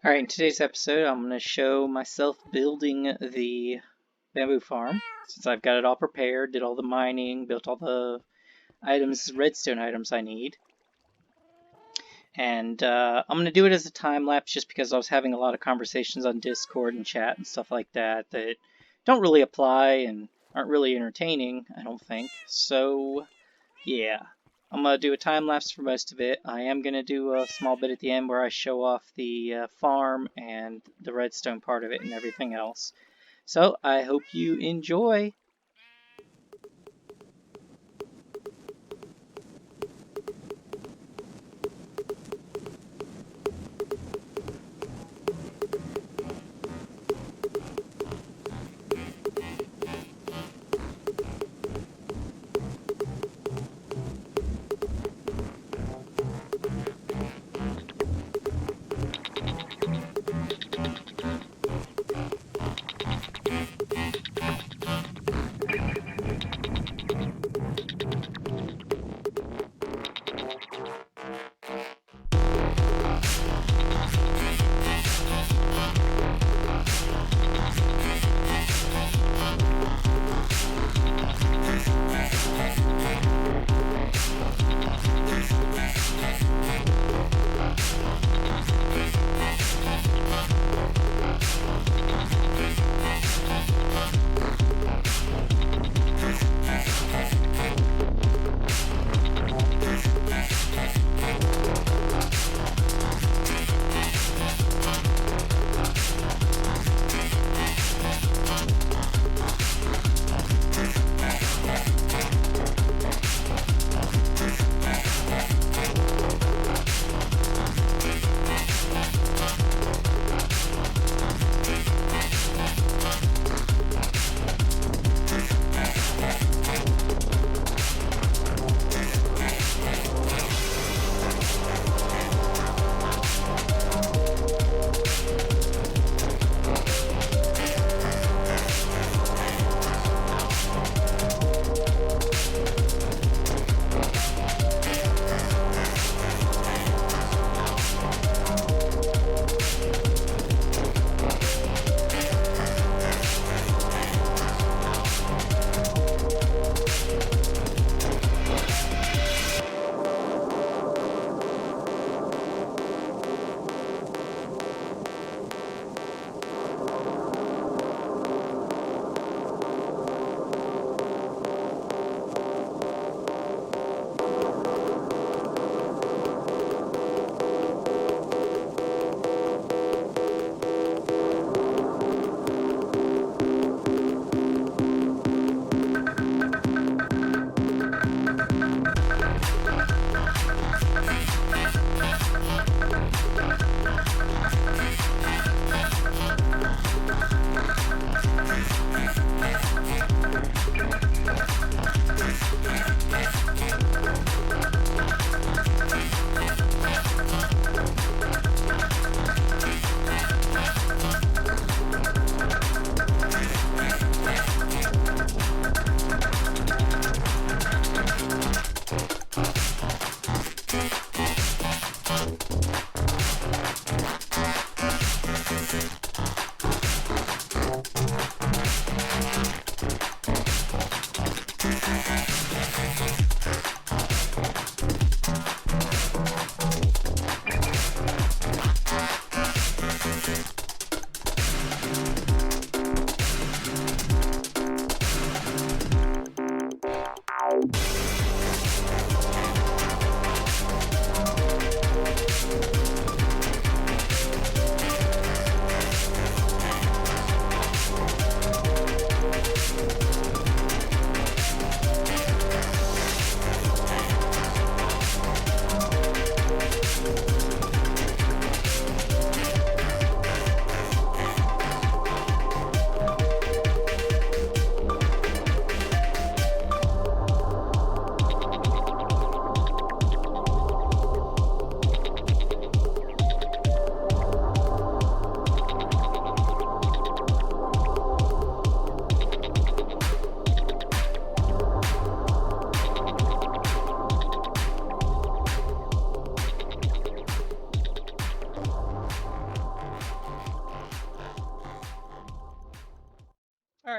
Alright, in today's episode, I'm going to show myself building the bamboo farm. Since I've got it all prepared, did all the mining, built all the redstone items I need. And I'm going to do it as a time lapse just because I was having a lot of conversations on Discord and chat and stuff like that that don't really apply and aren't really entertaining, I don't think. So, yeah. I'm going to do a time lapse for most of it. I am going to do a small bit at the end where I show off the farm and the redstone part of it and everything else. So I hope you enjoy.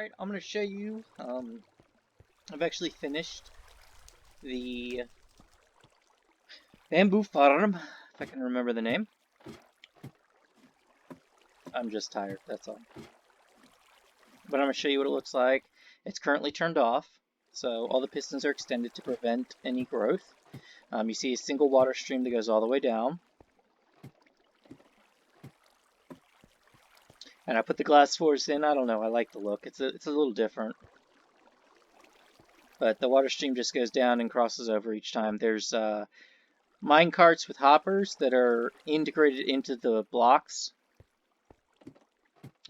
Alright, I'm going to show you, I've actually finished the bamboo farm, if I can remember the name. I'm just tired, that's all. But I'm going to show you what it looks like. It's currently turned off, so all the pistons are extended to prevent any growth. You see a single water stream that goes all the way down. And I put the glass floors in. I don't know, I like the look. It's a little different. But the water stream just goes down and crosses over each time. There's mine carts with hoppers that are integrated into the blocks,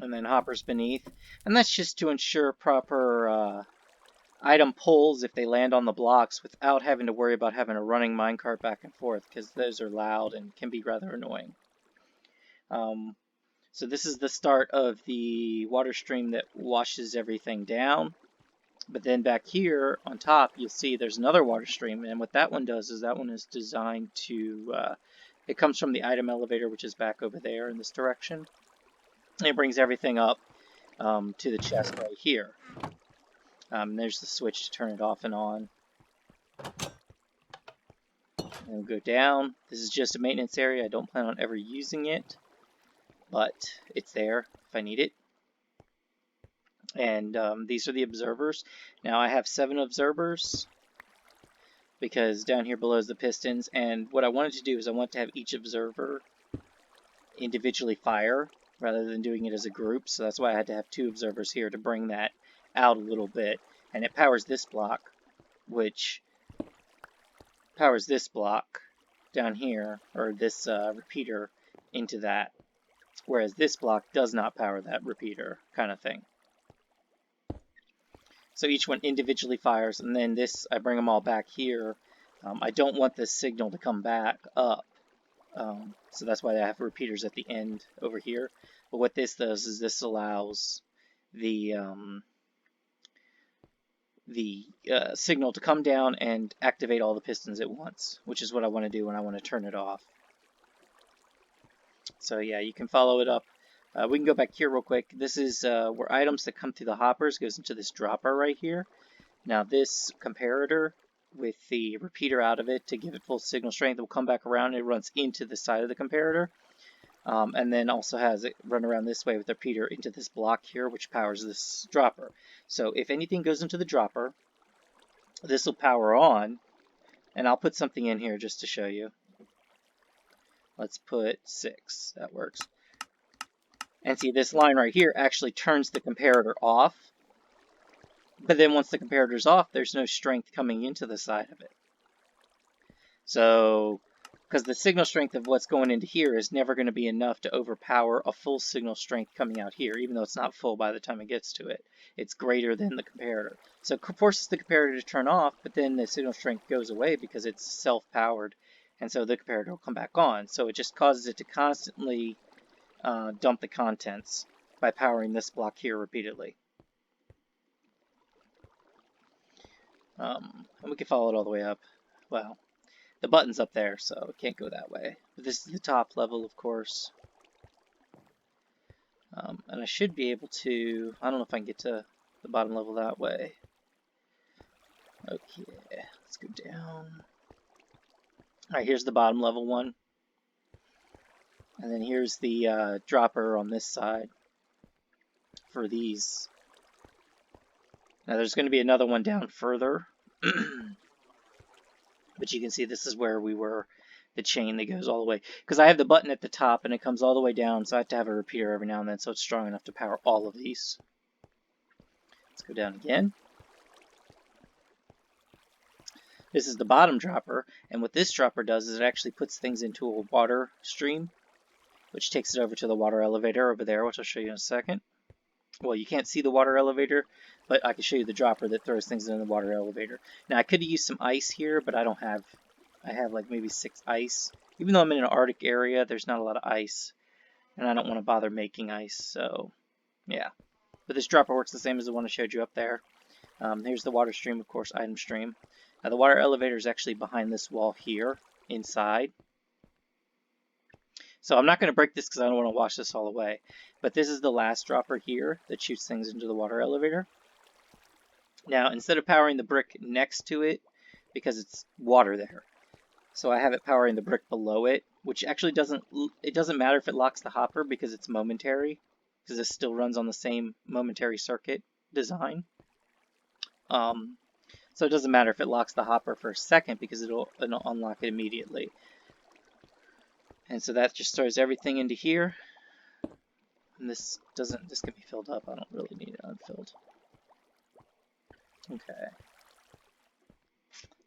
and then hoppers beneath. And that's just to ensure proper item pulls if they land on the blocks without having to worry about having a running minecart back and forth, because those are loud and can be rather annoying. So this is the start of the water stream that washes everything down. But then back here on top, you'll see there's another water stream, and what that one does is that one is designed to, it comes from the item elevator, which is back over there in this direction. And it brings everything up to the chest right here. There's the switch to turn it off and on. And we'll go down. This is just a maintenance area. I don't plan on ever using it, but it's there if I need it. And these are the observers. Now I have 7 observers because down here below is the pistons. And what I wanted to do is I want to have each observer individually fire rather than doing it as a group. So that's why I had to have 2 observers here to bring that out a little bit. And it powers this block, which powers this block down here, or this repeater into that. Whereas this block does not power that repeater, kind of thing. So each one individually fires, and then this, I bring them all back here. I don't want this signal to come back up, so that's why I have repeaters at the end over here. But what this does is this allows the signal to come down and activate all the pistons at once, which is what I want to do when I want to turn it off. So yeah, you can follow it up. We can go back here real quick. This is where items that come through the hoppers goes into this dropper right here. Now this comparator with the repeater out of it to give it full signal strength will come back around and it runs into the side of the comparator. And then also has it run around this way with the repeater into this block here, which powers this dropper. So if anything goes into the dropper, this will power on. And I'll put something in here just to show you. Let's put 6. That works. And see, this line right here actually turns the comparator off. But then once the comparator's off, there's no strength coming into the side of it. So, because the signal strength of what's going into here is never going to be enough to overpower a full signal strength coming out here, even though it's not full by the time it gets to it. It's greater than the comparator. So it forces the comparator to turn off, but then the signal strength goes away because it's self-powered. And so the comparator will come back on. So it just causes it to constantly dump the contents by powering this block here repeatedly. And we can follow it all the way up. Well, the button's up there, so it can't go that way. But this is the top level, of course. And I should be able to... I don't know if I can get to the bottom level that way. Okay, let's go down. Alright, here's the bottom level one. And then here's the dropper on this side for these. Now there's going to be another one down further. But you can see this is where we were, the chain that goes all the way. Because I have the button at the top and it comes all the way down, so I have to have a repeater every now and then so it's strong enough to power all of these. Let's go down again. This is the bottom dropper, and what this dropper does is it actually puts things into a water stream, which takes it over to the water elevator over there, which I'll show you in a second. Well, you can't see the water elevator, but I can show you the dropper that throws things in the water elevator. Now, I could use some ice here, but I don't have... I have like maybe 6 ice. Even though I'm in an Arctic area, there's not a lot of ice. And I don't want to bother making ice, so... yeah. But this dropper works the same as the one I showed you up there. Here's the water stream, of course, item stream. Now, the water elevator is actually behind this wall here, inside. So I'm not going to break this because I don't want to wash this all away. But this is the last dropper here that shoots things into the water elevator. Now, instead of powering the brick next to it, because it's water there, so I have it powering the brick below it, which actually doesn't matter if it locks the hopper because it's momentary, because this still runs on the same momentary circuit design. So it doesn't matter if it locks the hopper for a second because it'll unlock it immediately. And so that just throws everything into here. And this can be filled up. I don't really need it unfilled. Okay.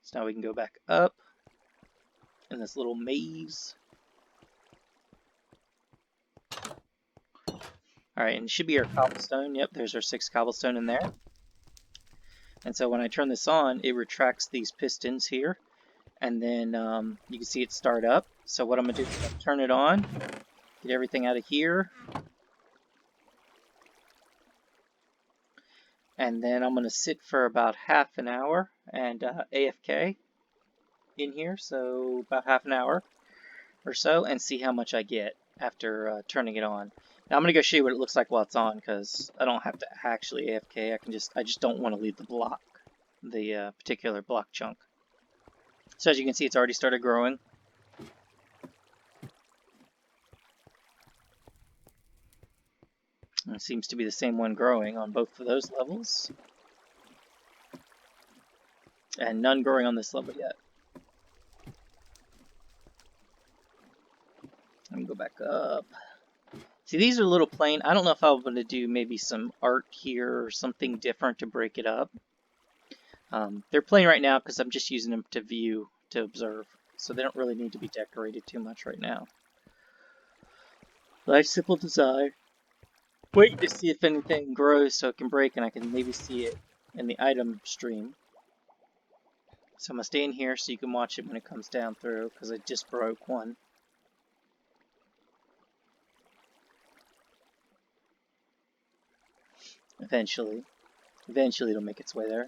So now we can go back up in this little maze. Alright, and it should be our cobblestone. Yep, there's our 6 cobblestone in there. And so when I turn this on, it retracts these pistons here. And then you can see it start up. So what I'm going to do is turn it on, get everything out of here. And then I'm going to sit for about half an hour and AFK in here. So about half an hour or so, and see how much I get after turning it on. Now I'm going to go show you what it looks like while it's on, because I don't have to actually AFK. I just don't want to leave the block, the particular block chunk. So as you can see, it's already started growing. And it seems to be the same one growing on both of those levels. And none growing on this level yet. Let me go back up. See, these are a little plain. I don't know if I'm going to do maybe some art here or something different to break it up. They're plain right now because I'm just using them to view, to observe. So they don't really need to be decorated too much right now. Life simple design. Wait to see if anything grows so it can break and I can maybe see it in the item stream. So I'm going to stay in here so you can watch it when it comes down through, because I just broke one. Eventually it'll make its way there.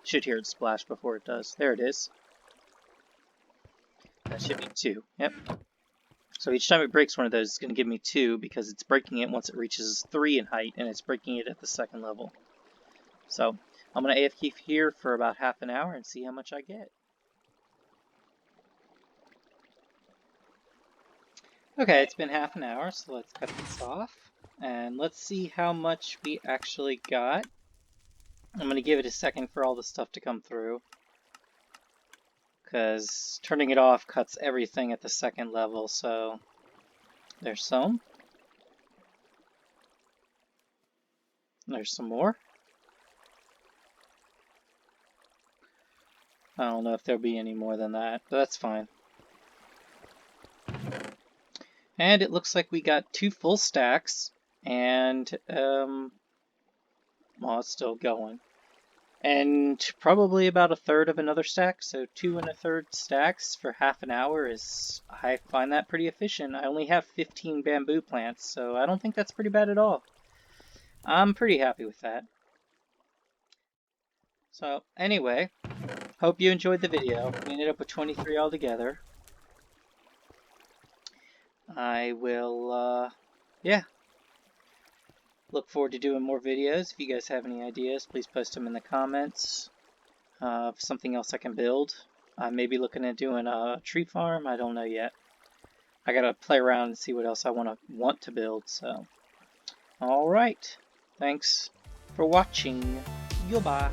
Should hear it splash before it does. There it is. That should be 2. Yep. So each time it breaks one of those, it's going to give me 2 because it's breaking it once it reaches 3 in height, and it's breaking it at the second level. So I'm going to AFK here for about half an hour and see how much I get. Okay, it's been half an hour, so let's cut this off. And let's see how much we actually got. I'm going to give it a second for all the stuff to come through, because turning it off cuts everything at the second level. So there's some. There's some more. I don't know if there'll be any more than that, but that's fine. And it looks like we got 2 full stacks, and well, it's still going. And probably about a third of another stack, so 2 1/3 stacks for half an hour is, I find that pretty efficient. I only have 15 bamboo plants, so I don't think that's pretty bad at all. I'm pretty happy with that. So anyway, hope you enjoyed the video. We ended up with 23 altogether. I will, yeah. Look forward to doing more videos. If you guys have any ideas, please post them in the comments. Something else I can build. I may be looking at doing a tree farm. I don't know yet. I gotta play around and see what else I want to build. So, all right. Thanks for watching. Goodbye.